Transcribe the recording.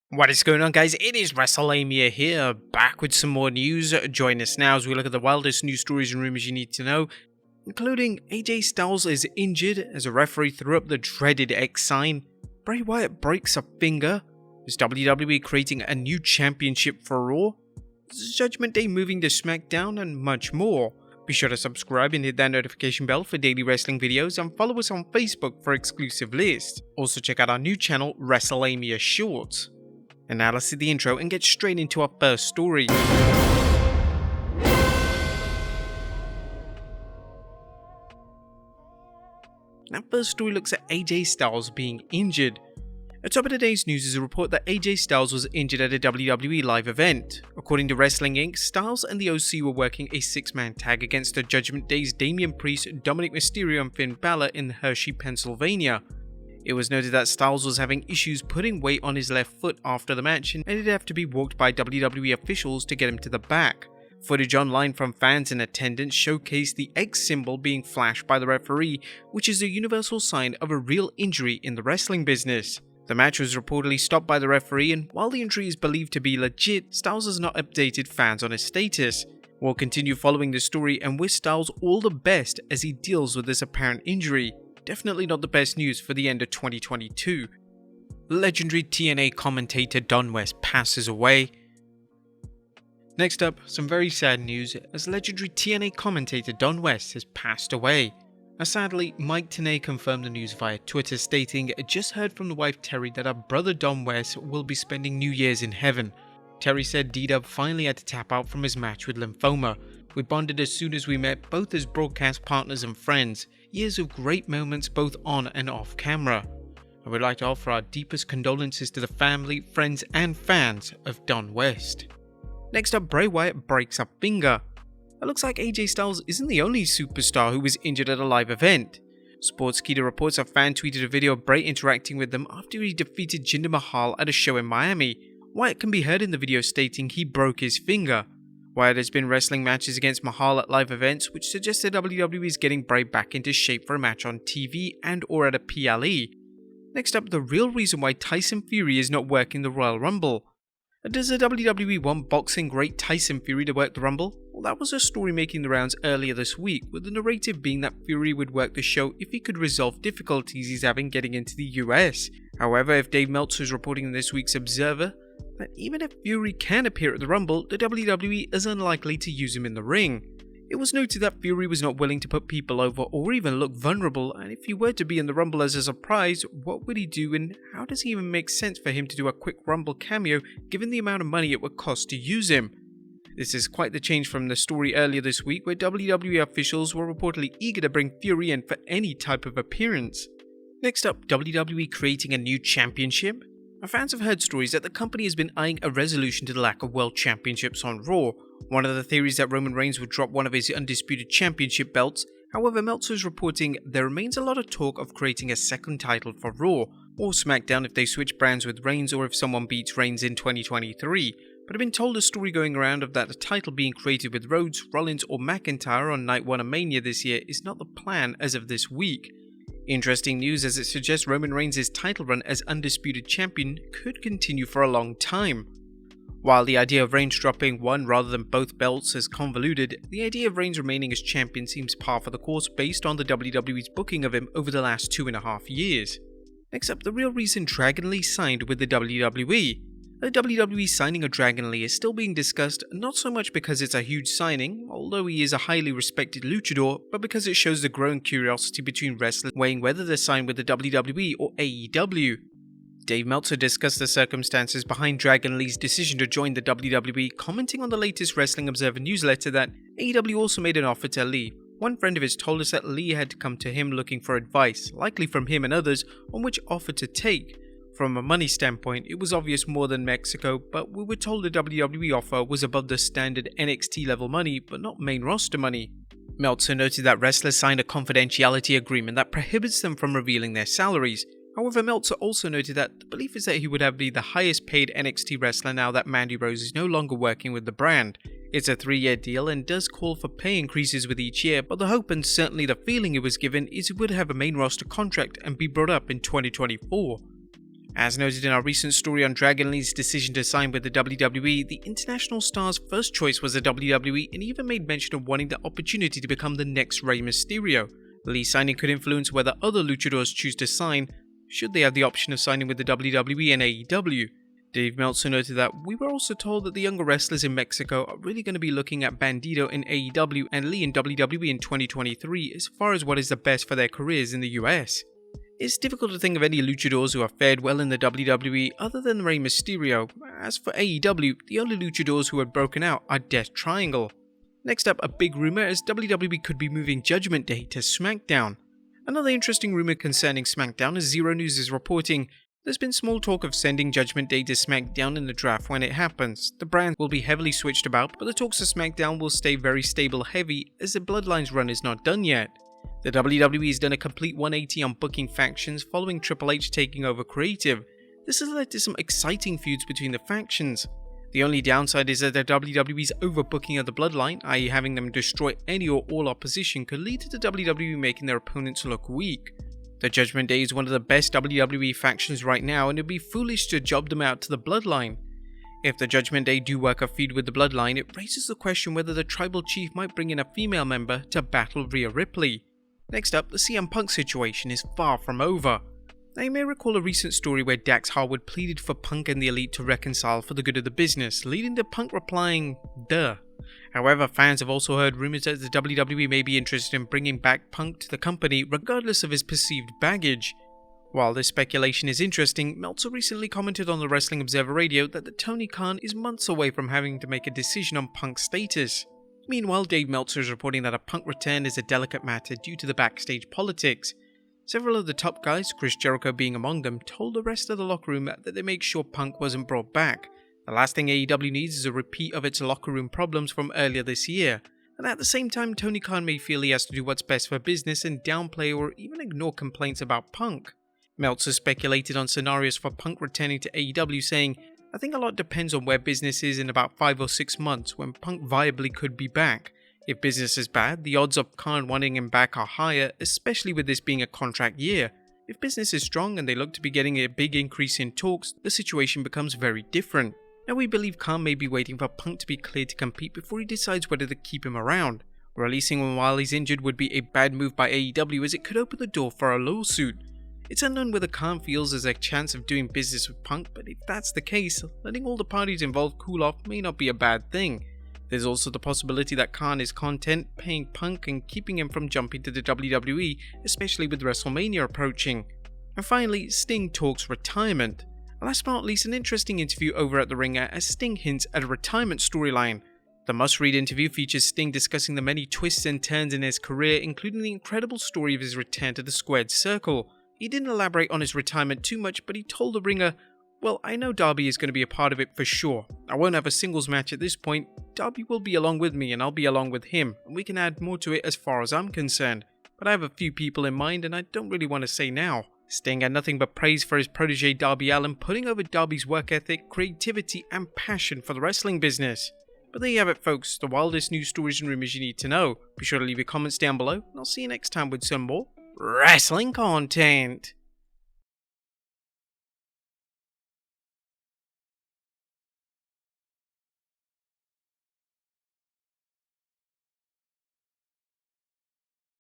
What is going on, guys? It is Wrestlelamia here, back with some more news. Join us now as we look at the wildest news stories and rumors you need to know, including AJ Styles is injured as a referee threw up the dreaded X sign, Bray Wyatt breaks a finger, is WWE creating a new championship for Raw, is Judgment Day moving to SmackDown, and much more. Be sure to subscribe and hit that notification bell for daily wrestling videos, and follow us on Facebook for exclusive lists. Also check out our new channel, Wrestlelamia Shorts. And now let's see the intro and get straight into our first story. Our first story looks at AJ Styles being injured. Atop of today's news is a report that AJ Styles was injured at a WWE live event. According to Wrestling Inc., Styles and the OC were working a 6-man tag against the Judgment Day's Damian Priest, Dominic Mysterio and Finn Balor in Hershey, Pennsylvania. It was noted that Styles was having issues putting weight on his left foot after the match and he'd have to be walked by WWE officials to get him to the back. Footage online from fans in attendance showcased the X symbol being flashed by the referee, which is a universal sign of a real injury in the wrestling business. The match was reportedly stopped by the referee, and while the injury is believed to be legit, Styles has not updated fans on his status. We'll continue following the story and wish Styles all the best as he deals with this apparent injury. Definitely not the best news for the end of 2022. Legendary TNA commentator Don West passes away. Next up, some very sad news as legendary TNA commentator Don West has passed away. Sadly, Mike Tenay confirmed the news via Twitter, stating, "Just heard from the wife Terry that our brother Don West will be spending New Year's in heaven." Terry said D-Dub finally had to tap out from his match with lymphoma. "We bonded as soon as we met, both as broadcast partners and friends. Years of great moments both on and off camera. I would like to offer our deepest condolences to the family, friends and fans of Don West." Next up, Bray Wyatt breaks a finger. It looks like AJ Styles isn't the only superstar who was injured at a live event. Sportskeeda reports a fan tweeted a video of Bray interacting with them after he defeated Jinder Mahal at a show in Miami. Wyatt can be heard in the video stating he broke his finger. Wyatt has been wrestling matches against Mahal at live events, which suggests that WWE is getting Bray back into shape for a match on TV and or at a PLE. Next up, the real reason why Tyson Fury is not working the Royal Rumble. Does the WWE want boxing great Tyson Fury to work the Rumble? Well, that was a story making the rounds earlier this week, with the narrative being that Fury would work the show if he could resolve difficulties he's having getting into the US. However, if Dave Meltzer is reporting in this week's Observer that even if Fury can appear at the Rumble, the WWE is unlikely to use him in the ring. It was noted that Fury was not willing to put people over or even look vulnerable, and if he were to be in the Rumble as a surprise, what would he do and how does it even make sense for him to do a quick Rumble cameo given the amount of money it would cost to use him? This is quite the change from the story earlier this week where WWE officials were reportedly eager to bring Fury in for any type of appearance. Next up, WWE creating a new championship. Our fans have heard stories that the company has been eyeing a resolution to the lack of world championships on Raw. One of the theories that Roman Reigns would drop one of his undisputed championship belts. However, Meltzer is reporting there remains a lot of talk of creating a second title for Raw or SmackDown if they switch brands with Reigns or if someone beats Reigns in 2023. But I've been told a story going around of that a title being created with Rhodes, Rollins or McIntyre on Night 1 of Mania this year is not the plan as of this week. Interesting news as it suggests Roman Reigns' title run as undisputed champion could continue for a long time. While the idea of Reigns dropping one rather than both belts is convoluted, the idea of Reigns remaining as champion seems par for the course based on the WWE's booking of him over the last 2.5 years. Next up, the real reason Dragon Lee signed with the WWE. The WWE signing of Dragon Lee is still being discussed, not so much because it's a huge signing, although he is a highly respected luchador, but because it shows the growing curiosity between wrestlers weighing whether to sign with the WWE or AEW. Dave Meltzer discussed the circumstances behind Dragon Lee's decision to join the WWE, commenting on the latest Wrestling Observer newsletter that AEW also made an offer to Lee. One friend of his told us that Lee had come to him looking for advice, likely from him and others, on which offer to take. From a money standpoint, it was obvious more than Mexico, but we were told the WWE offer was above the standard NXT level money, but not main roster money. Meltzer noted that wrestlers signed a confidentiality agreement that prohibits them from revealing their salaries. However, Meltzer also noted that the belief is that he would be the highest paid NXT wrestler now that Mandy Rose is no longer working with the brand. It's a 3-year deal and does call for pay increases with each year, but the hope and certainly the feeling it was given is he would have a main roster contract and be brought up in 2024. As noted in our recent story on Dragon Lee's decision to sign with the WWE, the international star's first choice was the WWE, and he even made mention of wanting the opportunity to become the next Rey Mysterio. Lee's signing could influence whether other luchadors choose to sign, should they have the option of signing with the WWE and AEW. Dave Meltzer noted that we were also told that the younger wrestlers in Mexico are really going to be looking at Bandito in AEW and Lee in WWE in 2023 as far as what is the best for their careers in the US. It's difficult to think of any luchadors who have fared well in the WWE other than Rey Mysterio. As for AEW, the only luchadors who have broken out are Death Triangle. Next up, a big rumor is WWE could be moving Judgment Day to SmackDown. Another interesting rumor concerning SmackDown, as Zero News is reporting, there's been small talk of sending Judgment Day to SmackDown in the draft when it happens. The brand will be heavily switched about, but the talks of SmackDown will stay very stable heavy as the Bloodlines run is not done yet. The WWE has done a complete 180 on booking factions following Triple H taking over creative. This has led to some exciting feuds between the factions. The only downside is that the WWE's overbooking of the Bloodline, i.e. having them destroy any or all opposition, could lead to the WWE making their opponents look weak. The Judgment Day is one of the best WWE factions right now, and it would be foolish to job them out to the Bloodline. If the Judgment Day do work a feud with the Bloodline, it raises the question whether the Tribal Chief might bring in a female member to battle Rhea Ripley. Next up, the CM Punk situation is far from over. Now you may recall a recent story where Dax Harwood pleaded for Punk and the Elite to reconcile for the good of the business, leading to Punk replying, "Duh." However, fans have also heard rumors that the WWE may be interested in bringing back Punk to the company regardless of his perceived baggage. While this speculation is interesting, Meltzer recently commented on the Wrestling Observer Radio that the Tony Khan is months away from having to make a decision on Punk's status. Meanwhile, Dave Meltzer is reporting that a Punk return is a delicate matter due to the backstage politics. Several of the top guys, Chris Jericho being among them, told the rest of the locker room that they make sure Punk wasn't brought back. The last thing AEW needs is a repeat of its locker room problems from earlier this year. And at the same time, Tony Khan may feel he has to do what's best for business and downplay or even ignore complaints about Punk. Meltzer speculated on scenarios for Punk returning to AEW, saying, "I think a lot depends on where business is in about 5 or 6 months when Punk viably could be back. If business is bad, the odds of Khan wanting him back are higher, especially with this being a contract year. If business is strong and they look to be getting a big increase in talks, the situation becomes very different." Now we believe Khan may be waiting for Punk to be cleared to compete before he decides whether to keep him around. Releasing him while he's injured would be a bad move by AEW as it could open the door for a lawsuit. It's unknown whether Khan feels there's a chance of doing business with Punk, but if that's the case, letting all the parties involved cool off may not be a bad thing. There's also the possibility that Khan is content paying Punk and keeping him from jumping to the WWE, especially with WrestleMania approaching. And finally, Sting talks retirement. Last but not least, an interesting interview over at The Ringer as Sting hints at a retirement storyline. The must-read interview features Sting discussing the many twists and turns in his career, including the incredible story of his return to the squared circle. He didn't elaborate on his retirement too much, but he told The Ringer, "Well, I know Darby is going to be a part of it for sure. I won't have a singles match at this point. Darby will be along with me and I'll be along with him, and we can add more to it as far as I'm concerned. But I have a few people in mind and I don't really want to say now." Sting had nothing but praise for his protege Darby Allin, putting over Darby's work ethic, creativity and passion for the wrestling business. But there you have it folks, the wildest news stories and rumors you need to know. Be sure to leave your comments down below and I'll see you next time with some more wrestling content.